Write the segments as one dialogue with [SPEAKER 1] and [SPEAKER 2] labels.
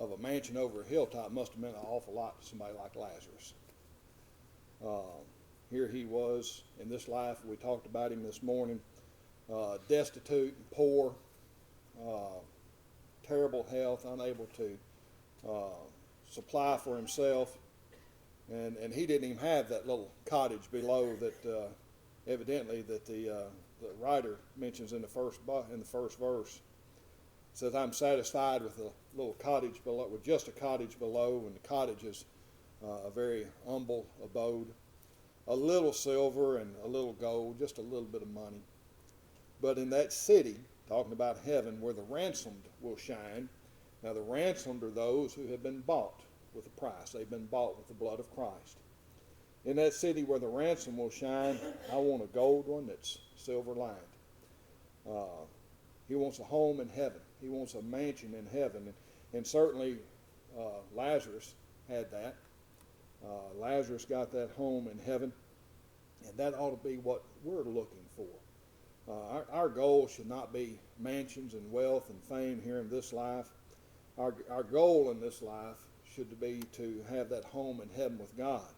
[SPEAKER 1] of a mansion over a hilltop must have meant an awful lot to somebody like Lazarus. Here he was in this life. We talked about him this morning, destitute and poor, terrible health, unable to supply for himself. And he didn't even have that little cottage below that evidently that the writer mentions in the first verse. It says, "I'm satisfied with a little cottage below, with just a cottage below," and the cottage is a very humble abode. A little silver and a little gold, just a little bit of money. But in that city, talking about heaven, where the ransomed will shine. Now the ransomed are those who have been bought with a price. They've been bought with the blood of Christ. In that city where the ransom will shine, I want a gold one that's silver lined. He wants a home in heaven. He wants a mansion in heaven. And certainly Lazarus had that. Lazarus got that home in heaven, and that ought to be what we're looking for. Our goal should not be mansions and wealth and fame here in this life. Our goal in this life should be to have that home in heaven with God.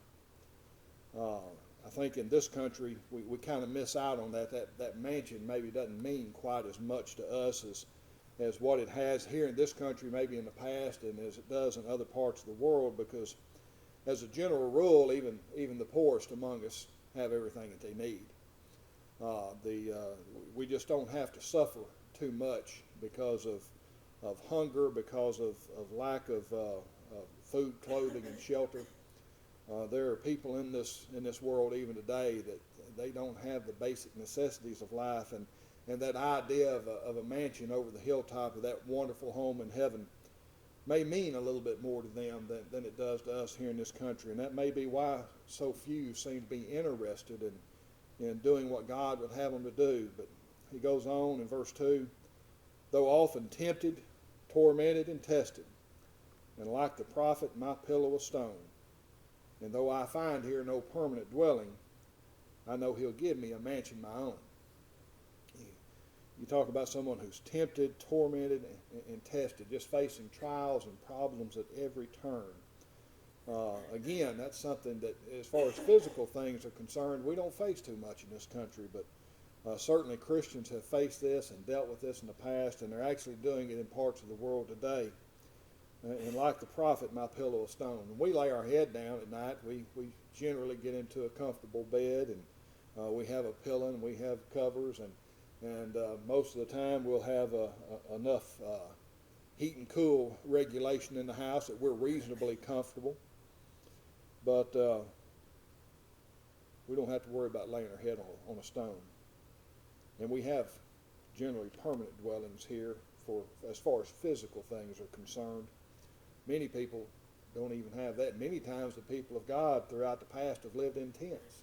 [SPEAKER 1] I think in this country we kind of miss out on that. That mansion maybe doesn't mean quite as much to us as what it has here in this country, maybe in the past, and as it does in other parts of the world, because as a general rule, even the poorest among us have everything that they need. We just don't have to suffer too much because of hunger, because of lack of food, clothing, and shelter. There are people in this world even today that they don't have the basic necessities of life, and that idea of a mansion over the hilltop of that wonderful home in heaven may mean a little bit more to them than it does to us here in this country. And that may be why so few seem to be interested in doing what God would have them to do. But he goes on in verse 2, "Though often tempted, tormented, and tested, and like the prophet, my pillow of stone. And though I find here no permanent dwelling, I know he'll give me a mansion my own." You talk about someone who's tempted, tormented, and tested, just facing trials and problems at every turn. Again, that's something that, as far as physical things are concerned, we don't face too much in this country, but certainly Christians have faced this and dealt with this in the past, and they're actually doing it in parts of the world today. And like the prophet, my pillow of stone. When we lay our head down at night, we generally get into a comfortable bed, and we have a pillow and we have covers, and most of the time we'll have enough heat and cool regulation in the house that we're reasonably comfortable. But we don't have to worry about laying our head on a stone. And we have generally permanent dwellings here as far as physical things are concerned. Many people don't even have that. Many times the people of God throughout the past have lived in tents.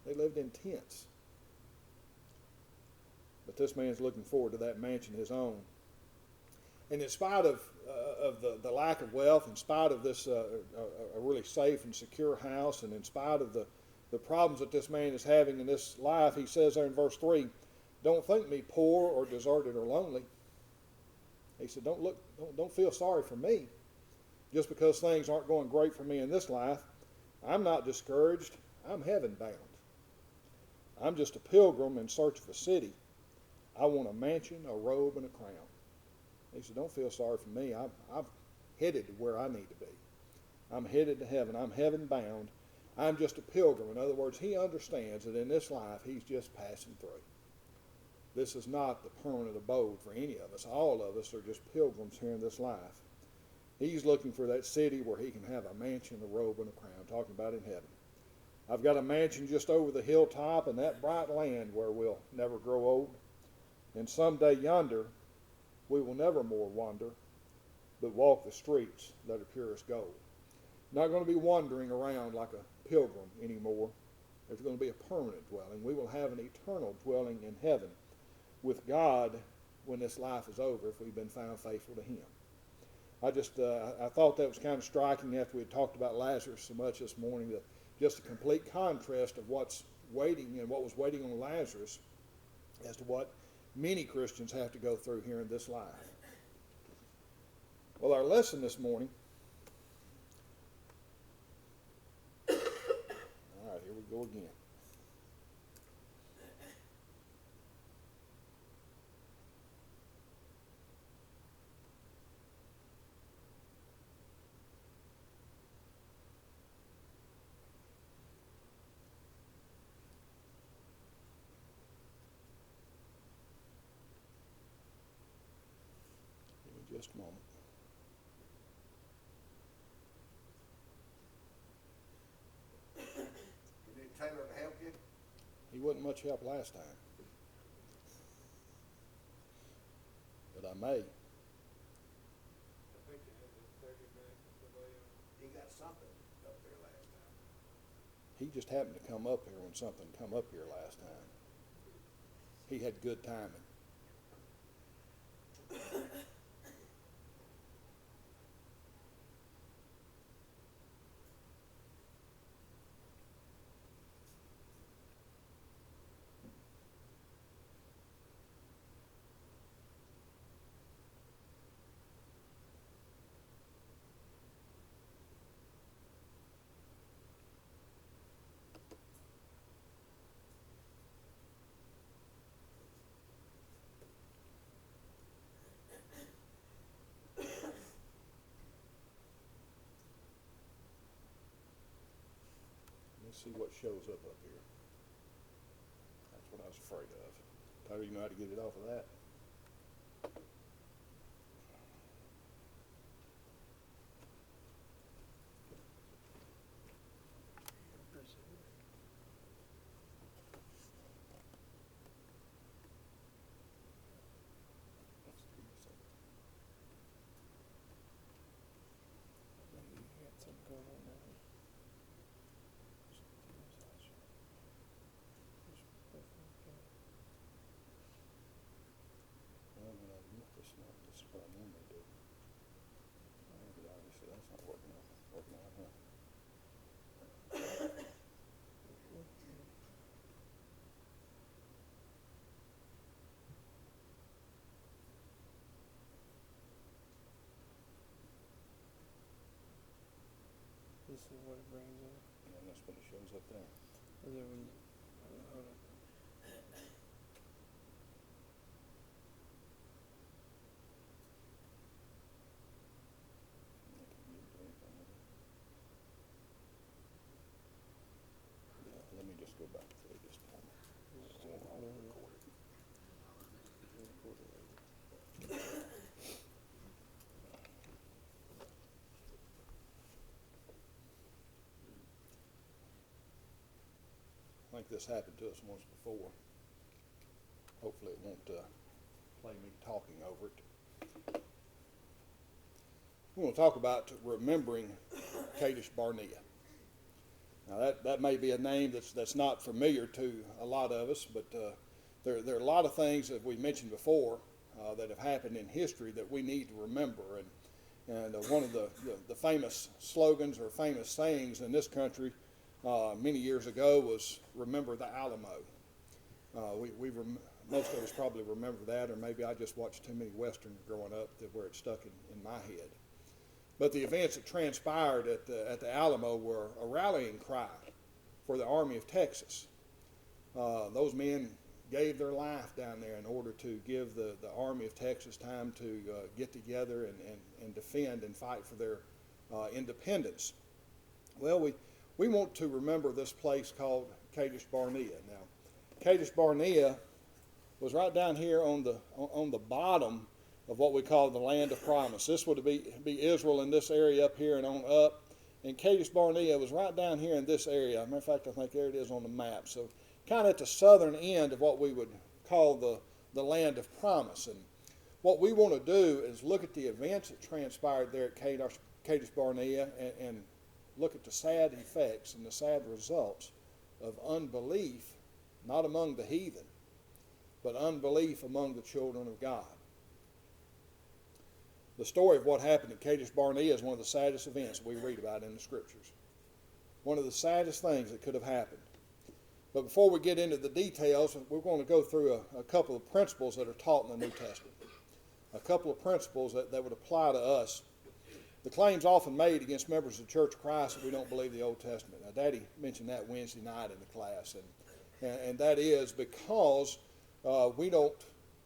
[SPEAKER 1] They lived in tents. But this man's looking forward to that mansion his own. And in spite of the lack of wealth, in spite of this a really safe and secure house, and in spite of the problems that this man is having in this life, he says there in verse 3, "Don't think me poor or deserted or lonely." He said, don't feel sorry for me. Just because things aren't going great for me in this life, I'm not discouraged. I'm heaven bound. I'm just a pilgrim in search of a city. I want a mansion, a robe, and a crown. He said, don't feel sorry for me. I'm headed to where I need to be. I'm headed to heaven. I'm heaven bound. I'm just a pilgrim. In other words, he understands that in this life he's just passing through. This is not the permanent abode for any of us. All of us are just pilgrims here in this life. He's looking for that city where he can have a mansion, a robe, and a crown, talking about in heaven. I've got a mansion just over the hilltop in that bright land where we'll never grow old. And someday yonder, we will never more wander, but walk the streets that are pure as gold. Not going to be wandering around like a pilgrim anymore. There's going to be a permanent dwelling. We will have an eternal dwelling in heaven with God when this life is over, if we've been found faithful to him. I thought that was kind of striking after we had talked about Lazarus so much this morning, that just a complete contrast of what's waiting and what was waiting on Lazarus as to what many Christians have to go through here in this life. Well, our lesson this morning. All right, here we go again. Give me just a moment.
[SPEAKER 2] You need Taylor to help you?
[SPEAKER 1] He wasn't much help last time, but I may.
[SPEAKER 2] He got something up there last time.
[SPEAKER 1] He just happened to come up here when something come up here last time. He had good timing. Let's see what shows up here. That's what I was afraid of. Tyler, you know how to get it off of that? This is what I normally do. But obviously that's not working out, huh?
[SPEAKER 3] This is what it brings up.
[SPEAKER 1] And that's what it shows up there.
[SPEAKER 3] And then when you, hold on.
[SPEAKER 1] Yeah, let me just go back through this time. I think this happened to us once before. Hopefully it won't play me talking over it. We want to talk about remembering Kadesh Barnea. Now that may be a name that's not familiar to a lot of us, but there are a lot of things that we mentioned before that have happened in history that we need to remember. And one of the famous slogans or famous sayings in this country many years ago was "Remember the Alamo." Most of us probably remember that, or maybe I just watched too many westerns growing up where it stuck in my head. But the events that transpired at the Alamo were a rallying cry for the Army of Texas. Those men gave their life down there in order to give the Army of Texas time to get together and defend and fight for their independence. Well, we want to remember this place called Kadesh Barnea. Now, Kadesh Barnea was right down here on the bottom of what we call the land of promise. This would be Israel in this area up here and on up. And Kadesh Barnea was right down here in this area. As a matter of fact, I think there it is on the map. So kind of at the southern end of what we would call the land of promise. And what we want to do is look at the events that transpired there at Kadesh Barnea and look at the sad effects and the sad results of unbelief, not among the heathen, but unbelief among the children of God. The story of what happened at Kadesh Barnea is one of the saddest events we read about in the Scriptures. One of the saddest things that could have happened. But before we get into the details, we're going to go through a couple of principles that are taught in the New Testament. a couple of principles that would apply to us. The claims often made against members of the Church of Christ that we don't believe the Old Testament. Now, Daddy mentioned that Wednesday night in the class, and that is because we don't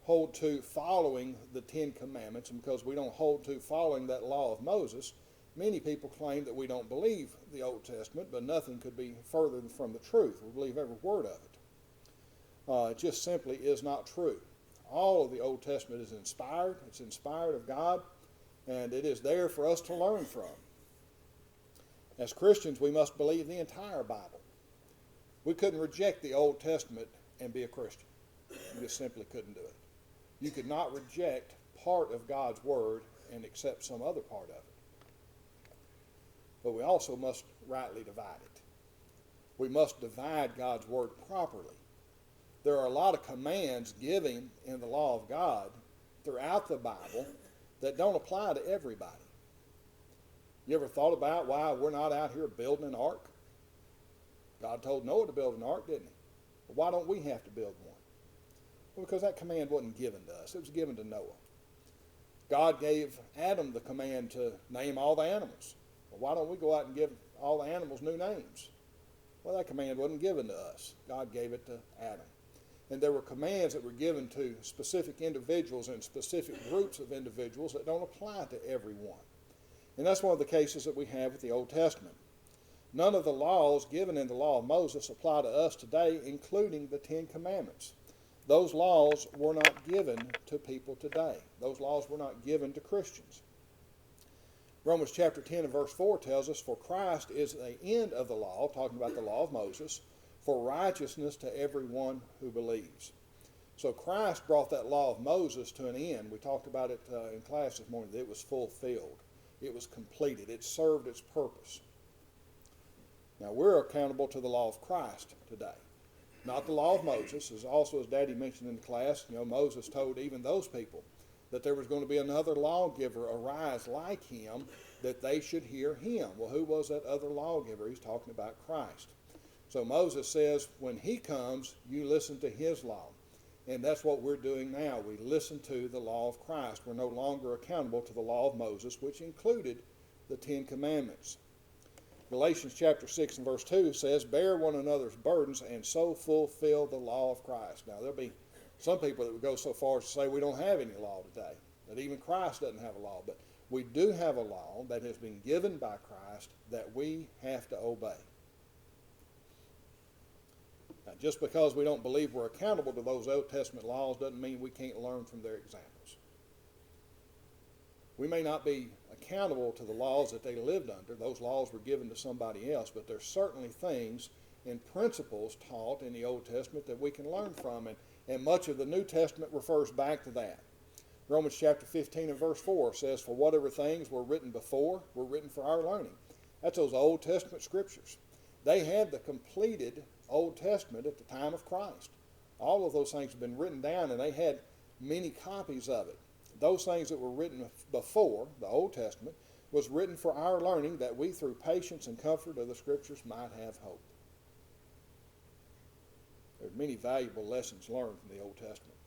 [SPEAKER 1] hold to following the Ten Commandments, and because we don't hold to following that law of Moses, many people claim that we don't believe the Old Testament, but nothing could be further from the truth. We believe every word of it. It just simply is not true. All of the Old Testament is inspired. It's inspired of God, and it is there for us to learn from. As Christians, we must believe the entire Bible. We couldn't reject the Old Testament and be a Christian. You just simply couldn't do it. You could not reject part of God's Word and accept some other part of it. But we also must rightly divide it. We must divide God's Word properly. There are a lot of commands given in the law of God throughout the Bible that don't apply to everybody. You ever thought about why we're not out here building an ark? God told Noah to build an ark, didn't he? Well, why don't we have to build one? Well, because that command wasn't given to us. It was given to Noah. God gave Adam the command to name all the animals. Well, why don't we go out and give all the animals new names? Well, that command wasn't given to us. God gave it to Adam. And there were commands that were given to specific individuals and specific groups of individuals that don't apply to everyone. And that's one of the cases that we have with the Old Testament. None of the laws given in the law of Moses apply to us today, including the Ten Commandments. Those laws were not given to people today. Those laws were not given to Christians. Romans chapter 10 and verse 4 tells us, "For Christ is the end of the law," talking about the law of Moses, "for righteousness to everyone who believes." So Christ brought that law of Moses to an end. We talked about it in class this morning, that it was fulfilled. It was completed. It served its purpose. Now we're accountable to the law of Christ today, not the law of Moses. As also, as Daddy mentioned in the class, Moses told even those people that there was going to be another lawgiver arise like him, that they should hear him. Well, who was that other lawgiver? He's talking about Christ. So Moses says, when he comes, you listen to his law. And that's what we're doing now. We listen to the law of Christ. We're no longer accountable to the law of Moses, which included the Ten Commandments. Galatians chapter 6 and verse 2 says, "Bear one another's burdens and so fulfill the law of Christ." Now, there'll be some people that would go so far as to say we don't have any law today, that even Christ doesn't have a law. But we do have a law that has been given by Christ that we have to obey. Now, just because we don't believe we're accountable to those Old Testament laws doesn't mean we can't learn from their examples. We may not be accountable to the laws that they lived under. Those laws were given to somebody else, but there's certainly things and principles taught in the Old Testament that we can learn from, and much of the New Testament refers back to that. Romans chapter 15 and verse 4 says, "For whatever things were written before were written for our learning." That's those Old Testament scriptures. They had the completed Old Testament at the time of Christ. All of those things have been written down, and they had many copies of it. Those things that were written before, the Old Testament, was written for our learning, that we through patience and comfort of the Scriptures might have hope. There are many valuable lessons learned from the Old Testament.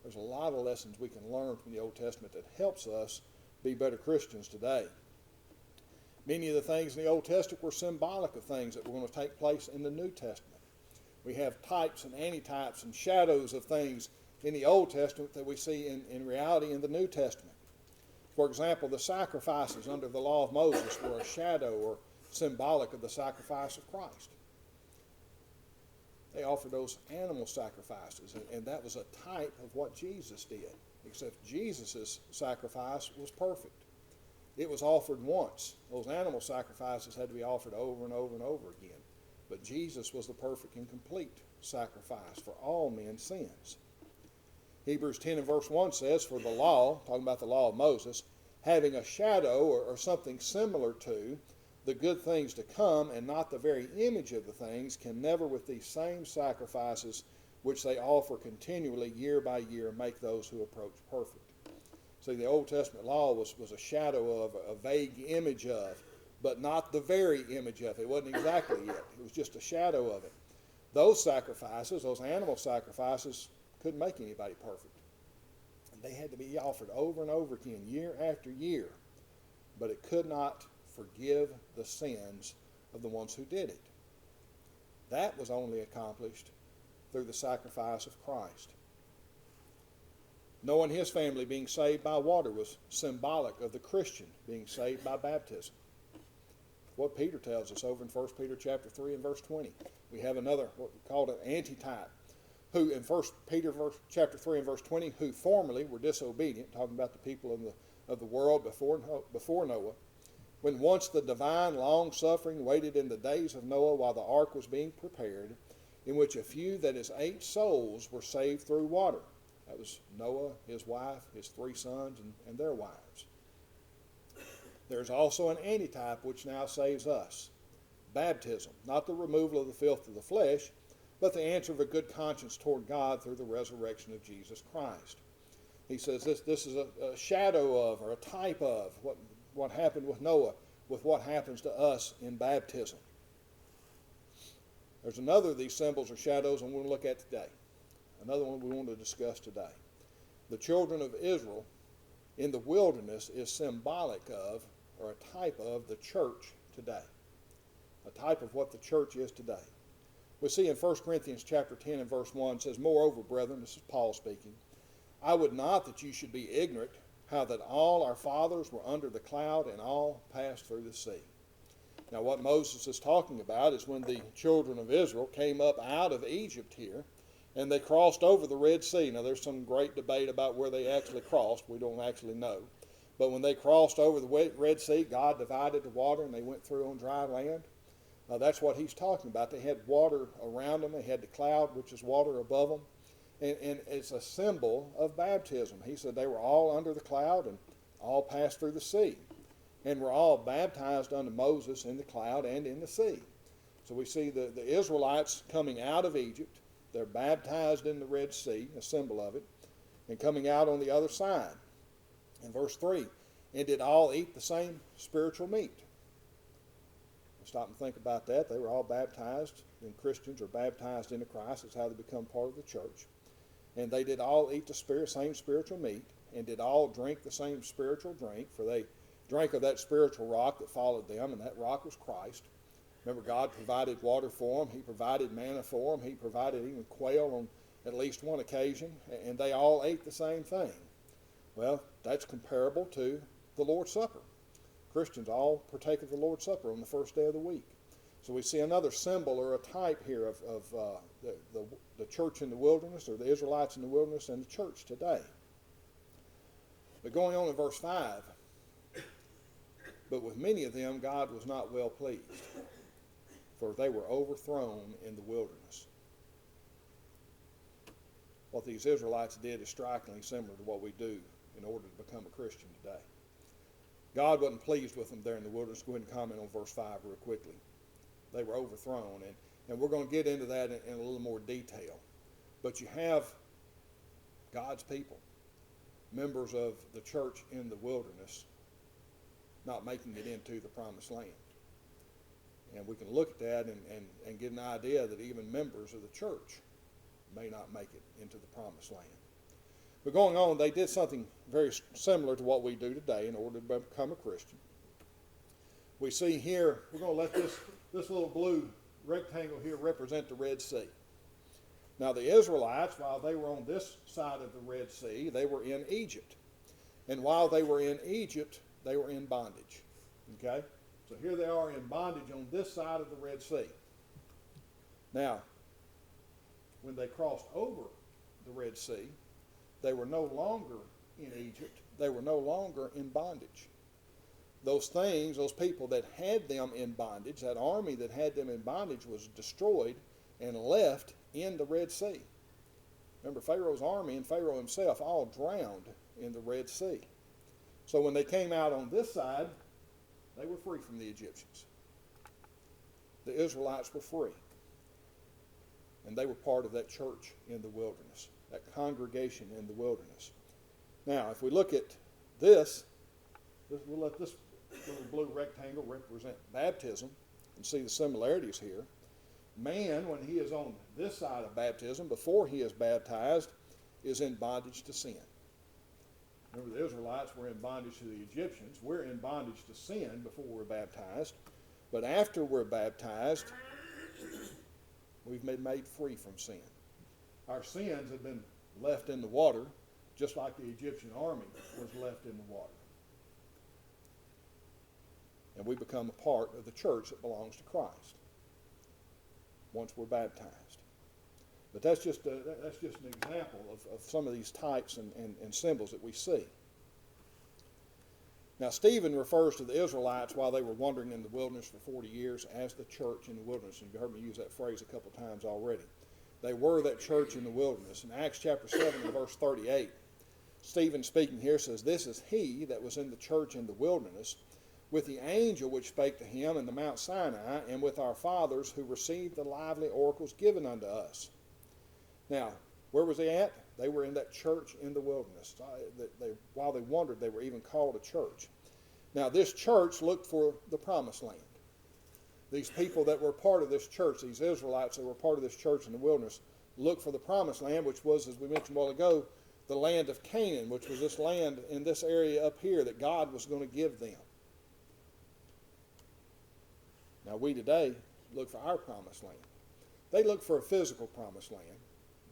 [SPEAKER 1] There's a lot of lessons we can learn from the Old Testament that helps us be better Christians today. Many of the things in the Old Testament were symbolic of things that were going to take place in the New Testament. We have types and antitypes and shadows of things in the Old Testament that we see in reality in the New Testament. For example, the sacrifices under the law of Moses were a shadow or symbolic of the sacrifice of Christ. They offered those animal sacrifices, and that was a type of what Jesus did, except Jesus' sacrifice was perfect. It was offered once. Those animal sacrifices had to be offered over and over and over again. But Jesus was the perfect and complete sacrifice for all men's sins. Hebrews 10 and verse 1 says, "For the law," talking about the law of Moses, "having a shadow or something similar to the good things to come, and not the very image of the things, can never with these same sacrifices which they offer continually year by year make those who approach perfect." See, the Old Testament law was a shadow of, a vague image of, but not the very image of it. It wasn't exactly it. It was just a shadow of it. Those sacrifices, those animal sacrifices, couldn't make anybody perfect. They had to be offered over and over again, year after year. But it could not forgive the sins of the ones who did it. That was only accomplished through the sacrifice of Christ. Noah and his family being saved by water was symbolic of the Christian being saved by baptism. What Peter tells us over in 1 Peter chapter 3 and verse 20. We have another, what we call an antitype, who in 1 Peter chapter 3 and verse 20, who formerly were disobedient, talking about the people of the world before Noah, when once the divine long-suffering waited in the days of Noah while the ark was being prepared, in which a few, that is 8 souls, were saved through water. That was Noah, his wife, his 3 sons, and their wives. There's also an antitype which now saves us. Baptism, not the removal of the filth of the flesh, but the answer of a good conscience toward God through the resurrection of Jesus Christ. He says this is a shadow of, or a type of, what happened with Noah, with what happens to us in baptism. There's another of these symbols or shadows I'm going to look at today. Another one we want to discuss today. The children of Israel in the wilderness is symbolic of, or a type of, the church today. A type of what the church is today. We see in 1 Corinthians chapter 10 and verse 1, it says, "Moreover, brethren," this is Paul speaking, "I would not that you should be ignorant how that all our fathers were under the cloud and all passed through the sea." Now what Moses is talking about is when the children of Israel came up out of Egypt here, and they crossed over the Red Sea. Now there's some great debate about where they actually crossed. We don't actually know. But when they crossed over the Red Sea, God divided the water and they went through on dry land. That's what he's talking about. They had water around them. They had the cloud, which is water above them. And it's a symbol of baptism. He said they were all under the cloud and all passed through the sea. And were all baptized unto Moses in the cloud and in the sea. So we see the Israelites coming out of Egypt. They're baptized in the Red Sea, a symbol of it, and coming out on the other side. In verse 3, "And did all eat the same spiritual meat." We'll stop and think about that. They were all baptized, and Christians are baptized into Christ. That's how they become part of the church. "And they did all eat the same spiritual meat, and did all drink the same spiritual drink, for they drank of that spiritual rock that followed them, and that rock was Christ." Remember, God provided water for them. He provided manna for them. He provided even quail on at least one occasion, and they all ate the same thing. Well, that's comparable to the Lord's Supper. Christians all partake of the Lord's Supper on the first day of the week. So we see another symbol or a type here of the church in the wilderness, or the Israelites in the wilderness, and the church today. But going on in verse 5, "But with many of them God was not well pleased, for they were overthrown in the wilderness." What these Israelites did is strikingly similar to what we do in order to become a Christian today. God wasn't pleased with them there in the wilderness. Go ahead and comment on verse 5 real quickly. They were overthrown, and we're going to get into that in a little more detail. But you have God's people, members of the church in the wilderness, not making it into the promised land. And we can look at that and get an idea that even members of the church may not make it into the promised land. But going on, they did something very similar to what we do today in order to become a Christian. We see here, we're going to let this little blue rectangle here represent the Red Sea. Now the Israelites, while they were on this side of the Red Sea, they were in Egypt. And while they were in Egypt, they were in bondage. Okay? So here they are in bondage on this side of the Red Sea. Now, when they crossed over the Red Sea, they were no longer in Egypt. They were no longer in bondage. Those things, those people that had them in bondage, that army that had them in bondage, was destroyed and left in the Red Sea. Remember, Pharaoh's army and Pharaoh himself all drowned in the Red Sea. So when they came out on this side, they were free from the Egyptians. The Israelites were free. And they were part of that church in the wilderness, that congregation in the wilderness. Now, if we look at this, we'll let this little blue rectangle represent baptism and see the similarities here. Man, when he is on this side of baptism, before he is baptized, is in bondage to sin. Remember, the Israelites were in bondage to the Egyptians. We're in bondage to sin before we're baptized. But after we're baptized, we've been made free from sin. Our sins have been left in the water, just like the Egyptian army was left in the water. And we become a part of the church that belongs to Christ once we're baptized. But that's just an example of some of these types and symbols that we see. Now, Stephen refers to the Israelites while they were wandering in the wilderness for 40 years as the church in the wilderness. And you've heard me use that phrase a couple times already. They were that church in the wilderness. In Acts chapter 7 and verse 38, Stephen speaking here says, "This is he that was in the church in the wilderness, with the angel which spake to him in the Mount Sinai, and with our fathers who received the lively oracles given unto us." Now, where was they at? They were in that church in the wilderness. While they wandered, they were even called a church. Now, this church looked for the promised land. These people that were part of this church, these Israelites that were part of this church in the wilderness, looked for the promised land, which was, as we mentioned a while ago, the land of Canaan, which was this land in this area up here that God was going to give them. Now, we today look for our promised land. They look for a physical promised land.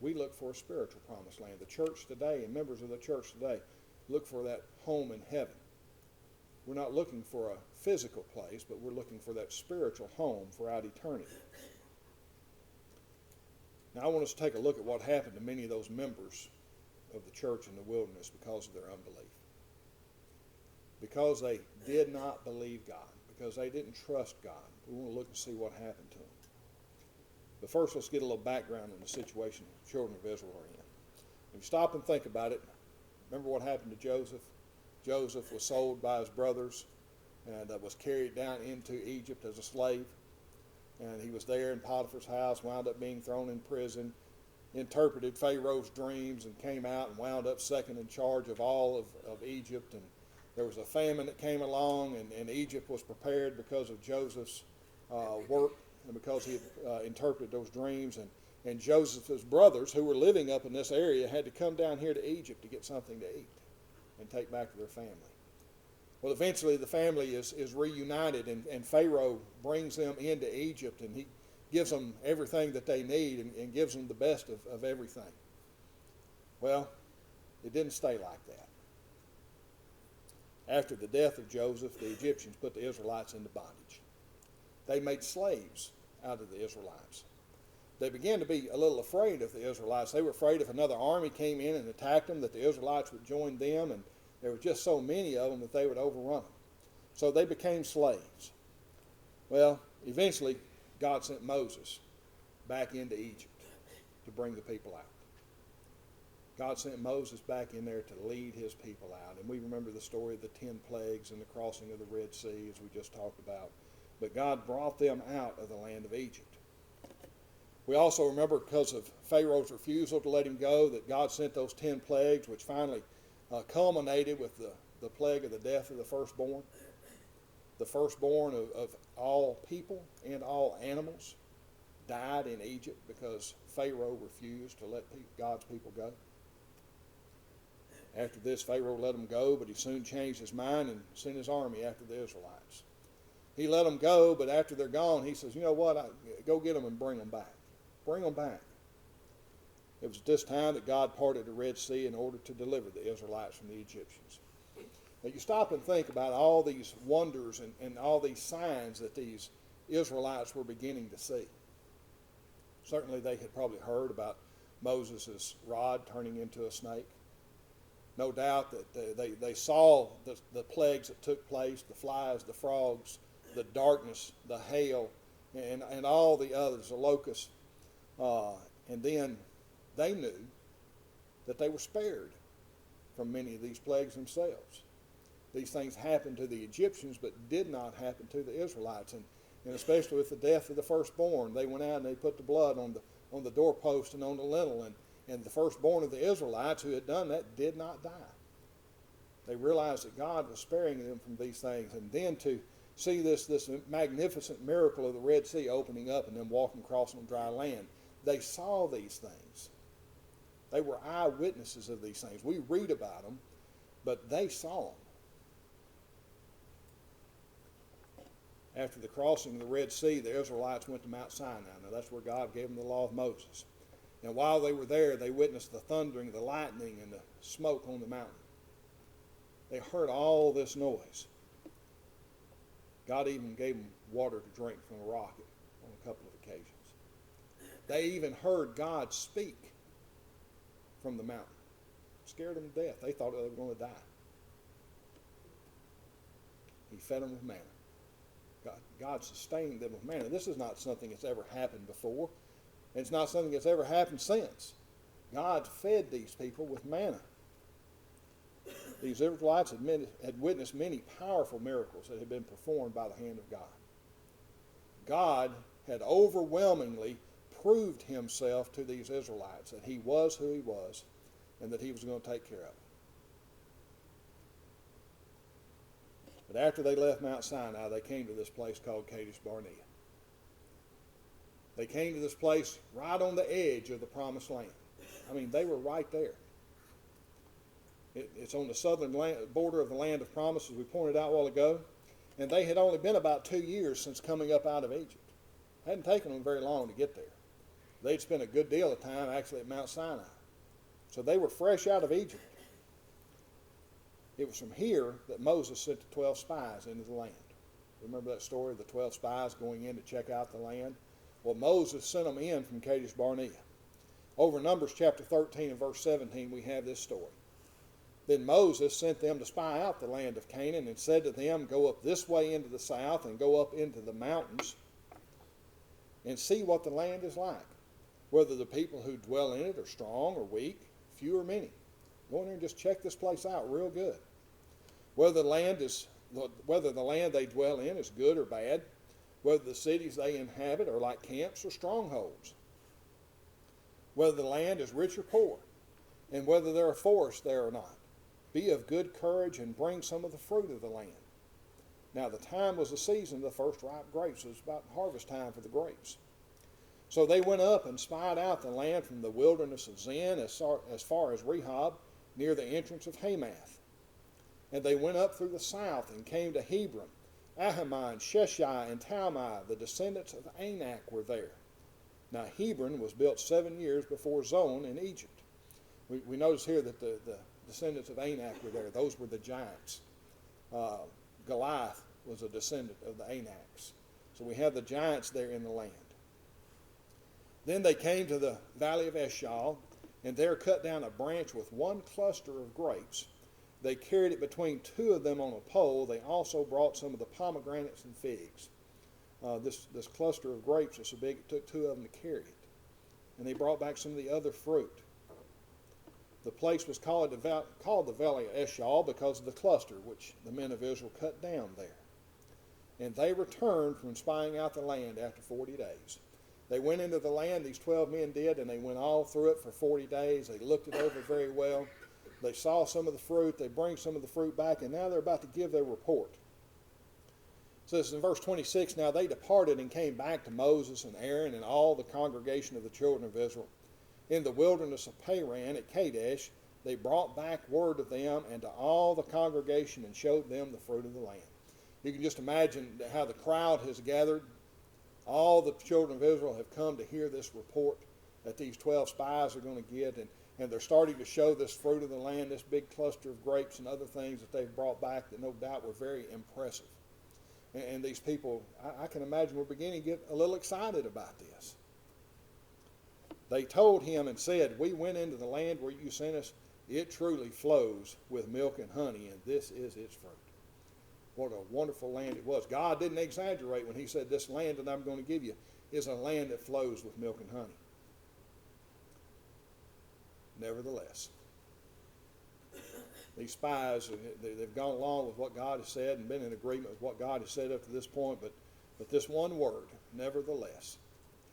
[SPEAKER 1] We look for a spiritual promised land. The church today and members of the church today look for that home in heaven. We're not looking for a physical place, but we're looking for that spiritual home for out eternity. Now, I want us to take a look at what happened to many of those members of the church in the wilderness because of their unbelief. Because they did not believe God, because they didn't trust God. We want to look and see what happened to them. But first, let's get a little background on the situation the children of Israel are in. If you stop and think about it, remember what happened to Joseph? Joseph was sold by his brothers and was carried down into Egypt as a slave. And he was there in Potiphar's house, wound up being thrown in prison, interpreted Pharaoh's dreams, and came out and wound up second in charge of all of Egypt. And there was a famine that came along, and Egypt was prepared because of Joseph's work and because he had interpreted those dreams. And Joseph's brothers, who were living up in this area, had to come down here to Egypt to get something to eat and take back to their family. Well, eventually the family is reunited, and Pharaoh brings them into Egypt, and he gives them everything that they need and gives them the best of everything. Well, it didn't stay like that. After the death of Joseph, the Egyptians put the Israelites into bondage. They made slaves out of the Israelites. They began to be a little afraid of the Israelites. They were afraid if another army came in and attacked them, that the Israelites would join them, and there were just so many of them that they would overrun them. So they became slaves. Well, eventually, God sent Moses back into Egypt to bring the people out. God sent Moses back in there to lead his people out. And we remember the story of the 10 plagues and the crossing of the Red Sea, as we just talked about. But God brought them out of the land of Egypt. We also remember, because of Pharaoh's refusal to let him go, that God sent those 10 plagues, which finally culminated with the plague of the death of the firstborn. The firstborn of all people and all animals died in Egypt because Pharaoh refused to let God's people go. After this, Pharaoh let them go, but he soon changed his mind and sent his army after the Israelites. He let them go, but after they're gone, he says, you know what, go get them and bring them back. Bring them back. It was at this time that God parted the Red Sea in order to deliver the Israelites from the Egyptians. Now you stop and think about all these wonders and all these signs that these Israelites were beginning to see. Certainly they had probably heard about Moses' rod turning into a snake. No doubt that they saw the plagues that took place, the flies, the frogs, the darkness, the hail, and all the others, the locusts. And then they knew that they were spared from many of these plagues themselves. These things happened to the Egyptians, but did not happen to the Israelites. And especially with the death of the firstborn, they went out and they put the blood on the doorpost and on the lintel. And the firstborn of the Israelites who had done that did not die. They realized that God was sparing them from these things. And then to see this magnificent miracle of the Red Sea opening up and them walking across on dry land, they saw these things. They were eyewitnesses of these things. We read about them, But they saw them. After the crossing of the Red Sea, the Israelites went to Mount Sinai. Now that's where God gave them the law of Moses. And while they were there, they witnessed the thundering, the lightning, and the smoke on the mountain. They heard all this noise. God even gave them water to drink from a rock on a couple of occasions. They even heard God speak from the mountain. Scared them to death. They thought they were going to die. He fed them with manna. God sustained them with manna. This is not something that's ever happened before. And it's not something that's ever happened since. God fed these people with manna. These Israelites had witnessed many powerful miracles that had been performed by the hand of God. God had overwhelmingly proved himself to these Israelites that he was who he was and that he was going to take care of them. But after they left Mount Sinai, they came to this place called Kadesh, Barnea. They came to this place right on the edge of the promised land. I mean, they were right there. It's on the southern border of the land of promise, as we pointed out a while ago. And they had only been about 2 years since coming up out of Egypt. It hadn't taken them very long to get there. They'd spent a good deal of time actually at Mount Sinai. So they were fresh out of Egypt. It was from here that Moses sent the 12 spies into the land. Remember that story of the 12 spies going in to check out the land? Well, Moses sent them in from Kadesh Barnea. Over Numbers chapter 13 and verse 17, we have this story. Then Moses sent them to spy out the land of Canaan and said to them, go up this way into the south and go up into the mountains and see what the land is like, whether the people who dwell in it are strong or weak, few or many. Go in there and just check this place out real good. Whether the land they dwell in is good or bad, whether the cities they inhabit are like camps or strongholds, whether the land is rich or poor, and whether there are forests there or not. Be of good courage and bring some of the fruit of the land. Now the time was the season of the first ripe grapes. It was about harvest time for the grapes. So they went up and spied out the land from the wilderness of Zin as far as Rehob, near the entrance of Hamath. And they went up through the south and came to Hebron. Ahiman, Sheshai, and Talmai, the descendants of Anak, were there. Now Hebron was built 7 years before Zoan in Egypt. We notice here that the descendants of Anak were there. Those were the giants. Goliath was a descendant of the Anaks. So we have the giants there in the land. Then they came to the valley of Eshcol, and there cut down a branch with one cluster of grapes. They carried it between two of them on a pole. They also brought some of the pomegranates and figs. This cluster of grapes was so big it took two of them to carry it. And they brought back some of the other fruit. The place was called the Valley of Eshcol because of the cluster which the men of Israel cut down there. And they returned from spying out the land after 40 days. They went into the land, these 12 men did, and they went all through it for 40 days. They looked it over very well. They saw some of the fruit. They bring some of the fruit back, and now they're about to give their report. It says in verse 26, now they departed and came back to Moses and Aaron and all the congregation of the children of Israel. In the wilderness of Paran at Kadesh, they brought back word of them and to all the congregation and showed them the fruit of the land. You can just imagine how the crowd has gathered. All the children of Israel have come to hear this report that these 12 spies are going to get, and they're starting to show this fruit of the land, this big cluster of grapes and other things that they've brought back that no doubt were very impressive. And these people, I can imagine, were beginning to get a little excited about this. They told him and said, we went into the land where you sent us. It truly flows with milk and honey, and this is its fruit. What a wonderful land it was. God didn't exaggerate when he said this land that I'm going to give you is a land that flows with milk and honey. Nevertheless, these spies, they've gone along with what God has said and been in agreement with what God has said up to this point, but this one word, nevertheless,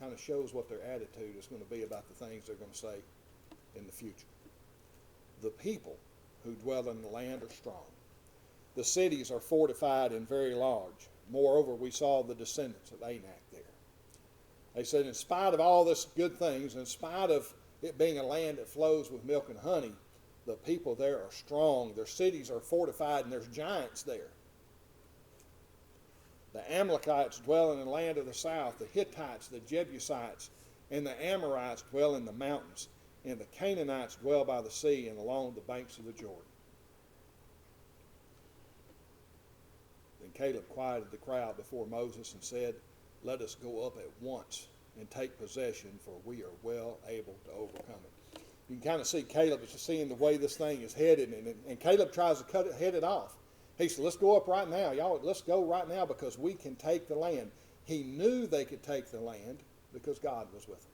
[SPEAKER 1] kind of shows what their attitude is going to be about the things they're going to say in the future. The people who dwell in the land are strong. The cities are fortified and very large. Moreover, we saw the descendants of Anak there. They said, in spite of all this good things, in spite of it being a land that flows with milk and honey, The people there are strong. Their cities are fortified, and there's giants there. The Amalekites dwell in the land of the south. The Hittites, the Jebusites, and the Amorites dwell in the mountains. And the Canaanites dwell by the sea and along the banks of the Jordan. Then Caleb quieted the crowd before Moses and said, "Let us go up at once and take possession, for we are well able to overcome it." You can kind of see Caleb is just seeing the way this thing is headed, and Caleb tries to head it off. He said, "Let's go up right now, y'all. Let's go right now because we can take the land." He knew they could take the land because God was with them.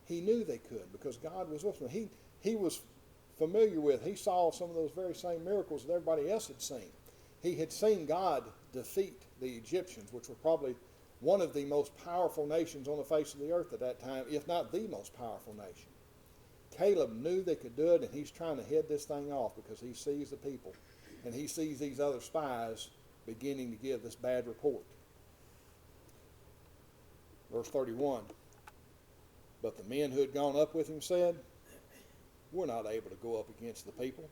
[SPEAKER 1] He knew they could because God was with them. He was familiar with, he saw some of those very same miracles that everybody else had seen. He had seen God defeat the Egyptians, which were probably one of the most powerful nations on the face of the earth at that time, if not the most powerful nation. Caleb knew they could do it, and he's trying to head this thing off because he sees the people, and he sees these other spies beginning to give this bad report. Verse 31, "But the men who had gone up with him said, 'We're not able to go up against the people,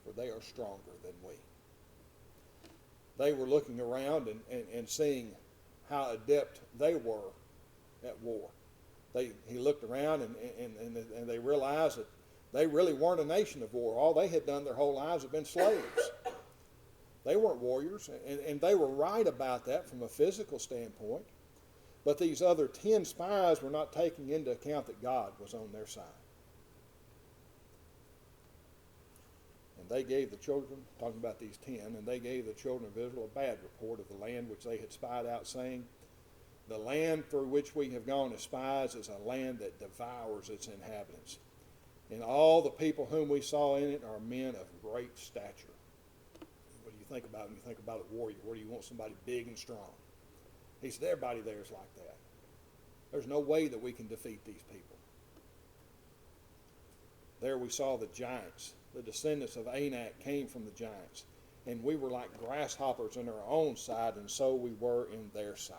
[SPEAKER 1] for they are stronger than we.'" They were looking around and seeing how adept they were at war. He looked around and they realized that they really weren't a nation of war. All they had done their whole lives had been slaves. They weren't warriors, and they were right about that from a physical standpoint. But these other 10 spies were not taking into account that God was on their side. And they gave the children, talking about these 10, and they gave the children of Israel a bad report of the land which they had spied out, saying, "The land through which we have gone as spies is a land that devours its inhabitants. And all the people whom we saw in it are men of great stature." What do you think about when you think about a warrior? Where do you want somebody big and strong? He said, everybody there is like that. There's no way that we can defeat these people. There we saw the giants. The descendants of Anak came from the giants. And we were like grasshoppers in our own sight, and so we were in their sight.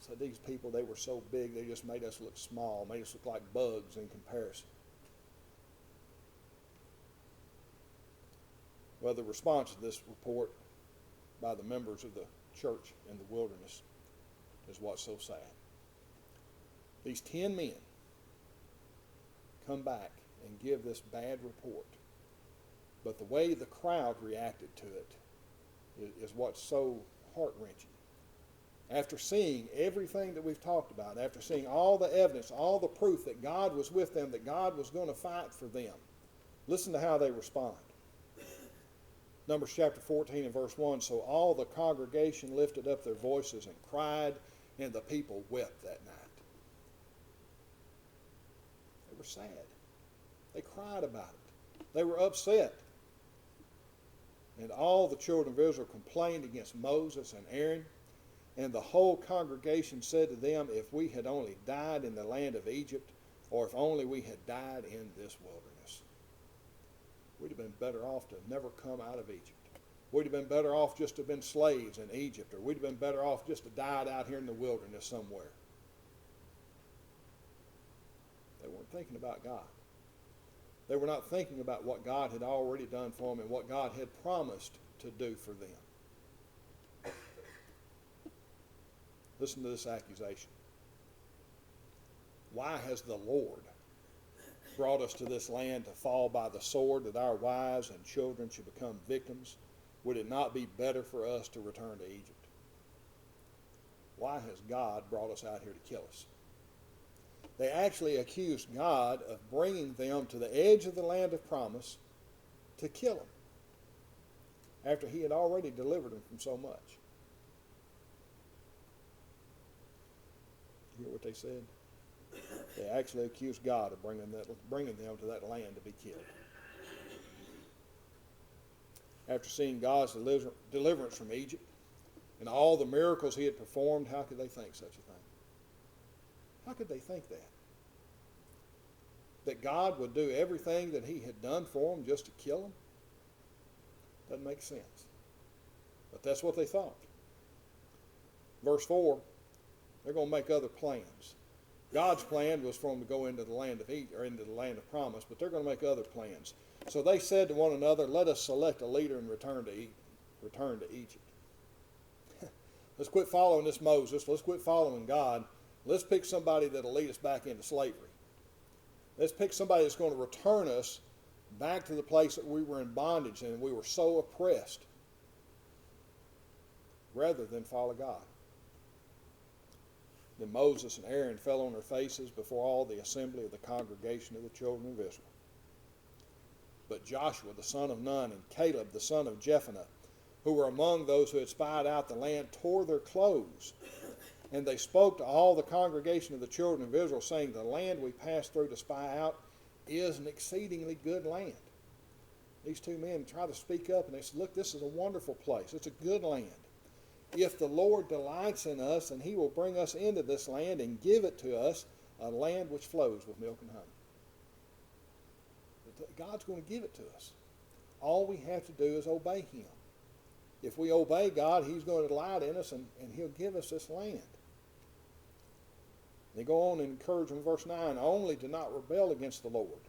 [SPEAKER 1] So these people, they were so big, they just made us look small, made us look like bugs in comparison. Well, the response to this report by the members of the church in the wilderness is what's so sad. These 10 men come back and give this bad report. But the way the crowd reacted to it is what's so heart-wrenching. After seeing everything that we've talked about, after seeing all the evidence, all the proof that God was with them, that God was going to fight for them, listen to how they respond. Numbers chapter 14 and verse 1, "So all the congregation lifted up their voices and cried, and the people wept that night." They were sad. They cried about it. They were upset. And all the children of Israel complained against Moses and Aaron. And the whole congregation said to them, "If we had only died in the land of Egypt, or if only we had died in this wilderness." We'd have been better off to have never come out of Egypt. We'd have been better off just to have been slaves in Egypt, or we'd have been better off just to have died out here in the wilderness somewhere. They weren't thinking about God. They were not thinking about what God had already done for them and what God had promised to do for them. Listen to this accusation. "Why has the Lord brought us to this land to fall by the sword, that our wives and children should become victims? Would it not be better for us to return to Egypt?" Why has God brought us out here to kill us? They actually accused God of bringing them to the edge of the land of promise to kill them, after he had already delivered them from so much. You hear what they said? They actually accused God of bringing them to that land to be killed. After seeing God's deliverance from Egypt and all the miracles he had performed, how could they think such a thing? How could they think that? That God would do everything that he had done for them just to kill them? Doesn't make sense. But that's what they thought. Verse 4, they're going to make other plans. God's plan was for them to go into the land of into the land of promise, but they're going to make other plans. So they said to one another, "Let us select a leader and return to Egypt." Let's quit following this Moses. Let's quit following God. Let's pick somebody that'll lead us back into slavery. Let's pick somebody that's going to return us back to the place that we were in bondage and we were so oppressed, rather than follow God. Then Moses and Aaron fell on their faces before all the assembly of the congregation of the children of Israel. But Joshua the son of Nun and Caleb the son of Jephunneh, who were among those who had spied out the land, tore their clothes. And they spoke to all the congregation of the children of Israel, saying, "The land we passed through to spy out is an exceedingly good land." These two men tried to speak up, and they said, "Look, this is a wonderful place. It's a good land. If the Lord delights in us, and he will bring us into this land and give it to us, a land which flows with milk and honey." God's going to give it to us. All we have to do is obey him. If we obey God, he's going to delight in us, and he'll give us this land. They go on and encourage them in verse 9, "Only do not rebel against the Lord,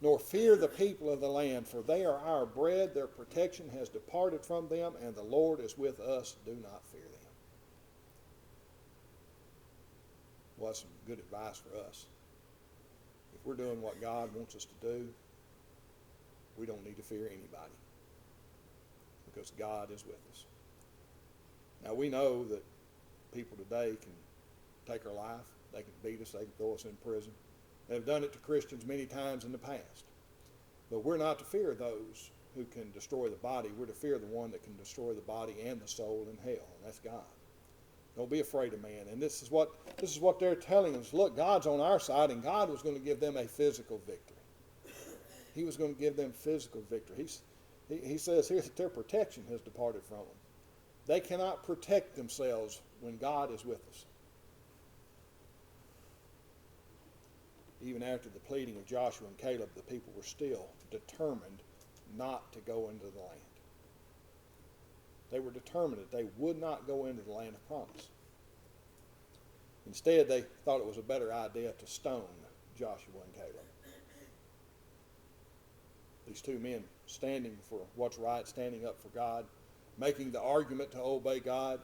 [SPEAKER 1] nor fear the people of the land, for they are our bread. Their protection has departed from them, and the Lord is with us. Do not fear them." Well, that's some good advice for us. If we're doing what God wants us to do, we don't need to fear anybody, because God is with us. Now, we know that people today can take our life. They can beat us. They can throw us in prison. They've done it to Christians many times in the past. But we're not to fear those who can destroy the body. We're to fear the one that can destroy the body and the soul in hell, and that's God. Don't be afraid of man. And this is what they're telling us. Look, God's on our side, and God was going to give them a physical victory. He was going to give them physical victory. He says here that their protection has departed from them. They cannot protect themselves when God is with us. Even after the pleading of Joshua and Caleb, the people were still determined not to go into the land. They were determined that they would not go into the land of promise. Instead, they thought it was a better idea to stone Joshua and Caleb. These two men standing for what's right, standing up for God, making the argument to obey God.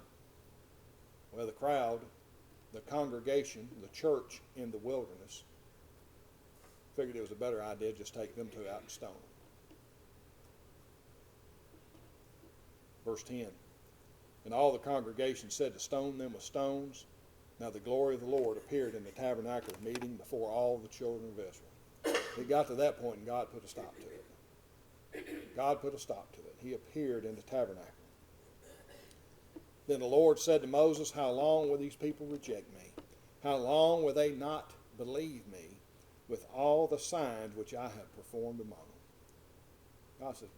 [SPEAKER 1] Well, the crowd, the congregation, the church in the wilderness figured it was a better idea to just take them two out and stone them. Verse 10, "And all the congregation said to stone them with stones. Now the glory of the Lord appeared in the tabernacle of meeting before all the children of Israel." It got to that point, and God put a stop to it. God put a stop to it. He appeared in the tabernacle. Then the Lord said to Moses, "How long will these people reject me? How long will they not believe me with all the signs which I have performed among them?" God said,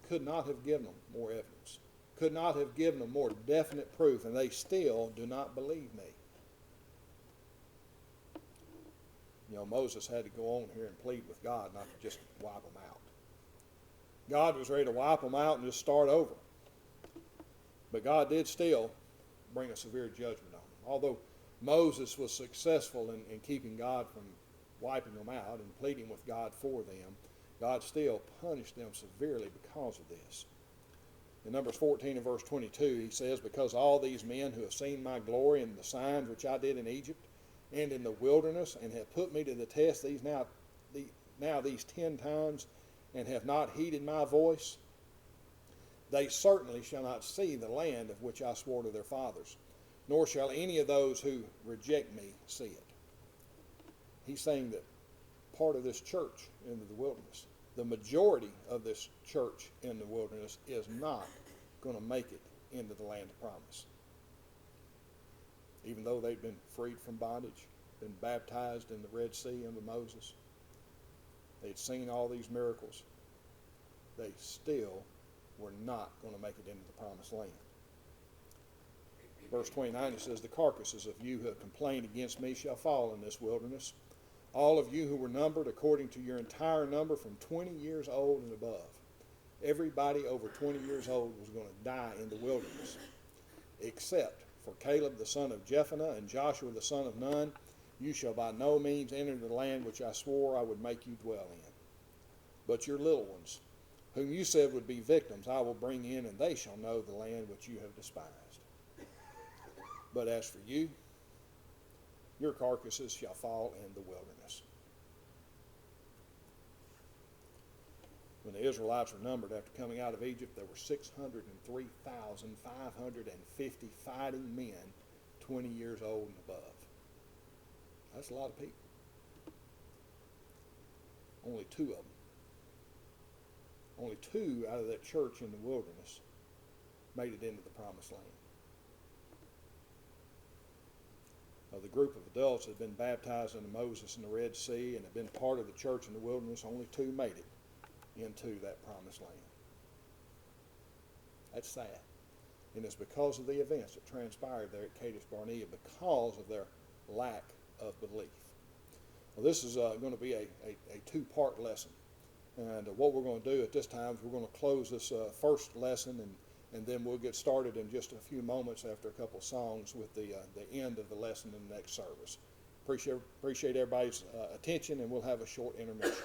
[SPEAKER 1] could not have given them more evidence, could not have given them more definite proof, and they still do not believe me. You know, Moses had to go on here and plead with God not to just wipe them out. God was ready to wipe them out and just start over. But God did still bring a severe judgment on them. Although Moses was successful in keeping God from wiping them out and pleading with God for them, God still punished them severely because of this. In Numbers 14 and verse 22, he says, "Because all these men who have seen my glory and the signs which I did in Egypt and in the wilderness, and have put me to the test these 10 times, and have not heeded my voice, they certainly shall not see the land of which I swore to their fathers, nor shall any of those who reject me see it." He's saying that part of this church in the wilderness, the majority of this church in the wilderness, is not going to make it into the land of promise. Even though they've been freed from bondage, been baptized in the Red Sea under Moses, they'd seen all these miracles, they still were not going to make it into the promised land. Verse 29, it says, "The carcasses of you who have complained against me shall fall in this wilderness. All of you who were numbered according to your entire number from 20 years old and above." Everybody over 20 years old was going to die in the wilderness, except for Caleb the son of Jephunneh and Joshua the son of Nun You shall by no means enter the land which I swore I would make you dwell in. But your little ones, whom you said would be victims, I will bring in, and they shall know the land which you have despised. But as for you, your carcasses shall fall in the wilderness. When the Israelites were numbered after coming out of Egypt, there were 603,550 fighting men 20 years old and above. That's a lot of people. Only two out of that church in the wilderness made it into the promised land. Of the group of adults that had been baptized into Moses in the Red Sea and had been part of the church in the wilderness, only two made it into that promised land. That's sad. And it's because of the events that transpired there at Kadesh, Barnea, because of their lack of belief. Well, this is going to be a two-part lesson. And what we're going to do at this time is we're going to close this first lesson, and then we'll get started in just a few moments after a couple of songs with the end of the lesson in the next service. Appreciate everybody's attention, and we'll have a short intermission.